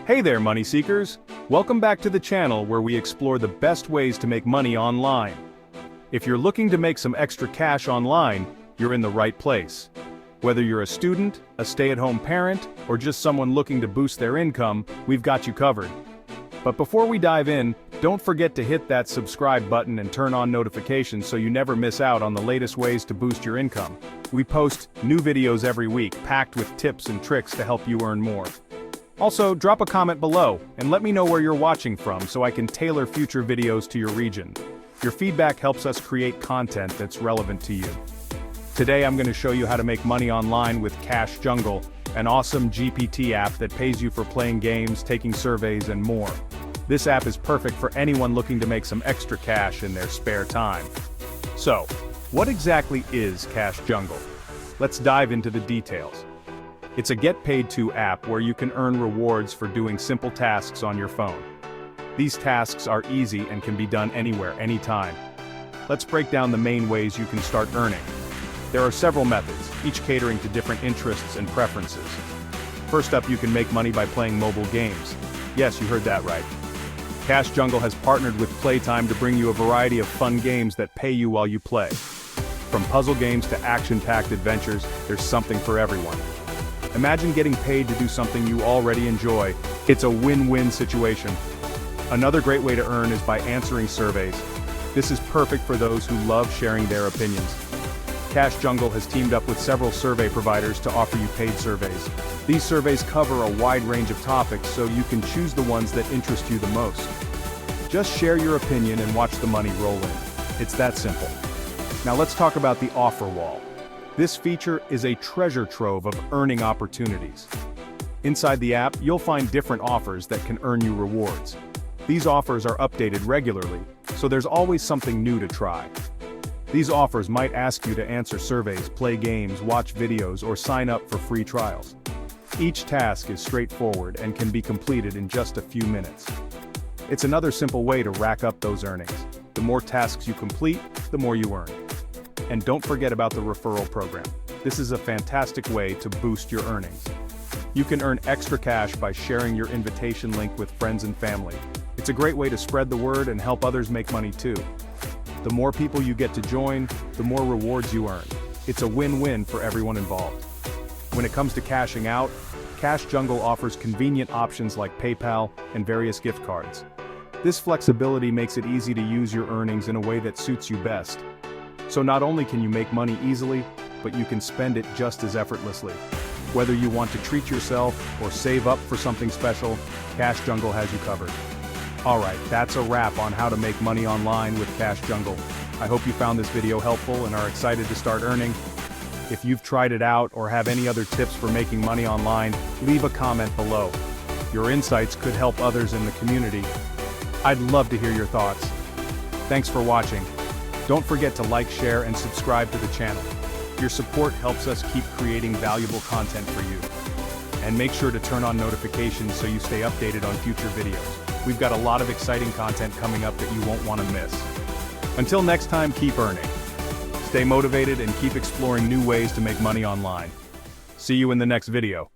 Hey there, money seekers! Welcome back to the channel where we explore the best ways to make money online. If you're looking to make some extra cash online, you're in the right place. Whether you're a student, a stay-at-home parent, or just someone looking to boost their income, we've got you covered. But before we dive in, don't forget to hit that subscribe button and turn on notifications so you never miss out on the latest ways to boost your income. We post new videos every week, packed with tips and tricks to help you earn more. Also, drop a comment below, and let me know where you're watching from so I can tailor future videos to your region. Your feedback helps us create content that's relevant to you. Today I'm going to show you how to make money online with Cash Jungle, an awesome GPT app that pays you for playing games, taking surveys, and more. This app is perfect for anyone looking to make some extra cash in their spare time. So, what exactly is Cash Jungle? Let's dive into the details. It's a get-paid-to app where you can earn rewards for doing simple tasks on your phone. These tasks are easy and can be done anywhere, anytime. Let's break down the main ways you can start earning. There are several methods, each catering to different interests and preferences. First up, you can make money by playing mobile games. Yes, you heard that right. Cash Jungle has partnered with Playtime to bring you a variety of fun games that pay you while you play. From puzzle games to action-packed adventures, there's something for everyone. Imagine getting paid to do something you already enjoy. It's a win-win situation. Another great way to earn is by answering surveys. This is perfect for those who love sharing their opinions. Cash Jungle has teamed up with several survey providers to offer you paid surveys. These surveys cover a wide range of topics, so you can choose the ones that interest you the most. Just share your opinion and watch the money roll in. It's that simple. Now let's talk about the offer wall. This feature is a treasure trove of earning opportunities. Inside the app, you'll find different offers that can earn you rewards. These offers are updated regularly, so there's always something new to try. These offers might ask you to answer surveys, play games, watch videos, or sign up for free trials. Each task is straightforward and can be completed in just a few minutes. It's another simple way to rack up those earnings. The more tasks you complete, the more you earn. And don't forget about the referral program. This is a fantastic way to boost your earnings. You can earn extra cash by sharing your invitation link with friends and family. It's a great way to spread the word and help others make money too. The more people you get to join, the more rewards you earn. It's a win-win for everyone involved. When it comes to cashing out, Cash Jungle offers convenient options like PayPal and various gift cards. This flexibility makes it easy to use your earnings in a way that suits you best. So not only can you make money easily, but you can spend it just as effortlessly. Whether you want to treat yourself or save up for something special, Cash Jungle has you covered. Alright, that's a wrap on how to make money online with Cash Jungle. I hope you found this video helpful and are excited to start earning. If you've tried it out or have any other tips for making money online, leave a comment below. Your insights could help others in the community. I'd love to hear your thoughts. Thanks for watching. Don't forget to like, share, and subscribe to the channel. Your support helps us keep creating valuable content for you. And make sure to turn on notifications so you stay updated on future videos. We've got a lot of exciting content coming up that you won't want to miss. Until next time, keep earning. Stay motivated and keep exploring new ways to make money online. See you in the next video.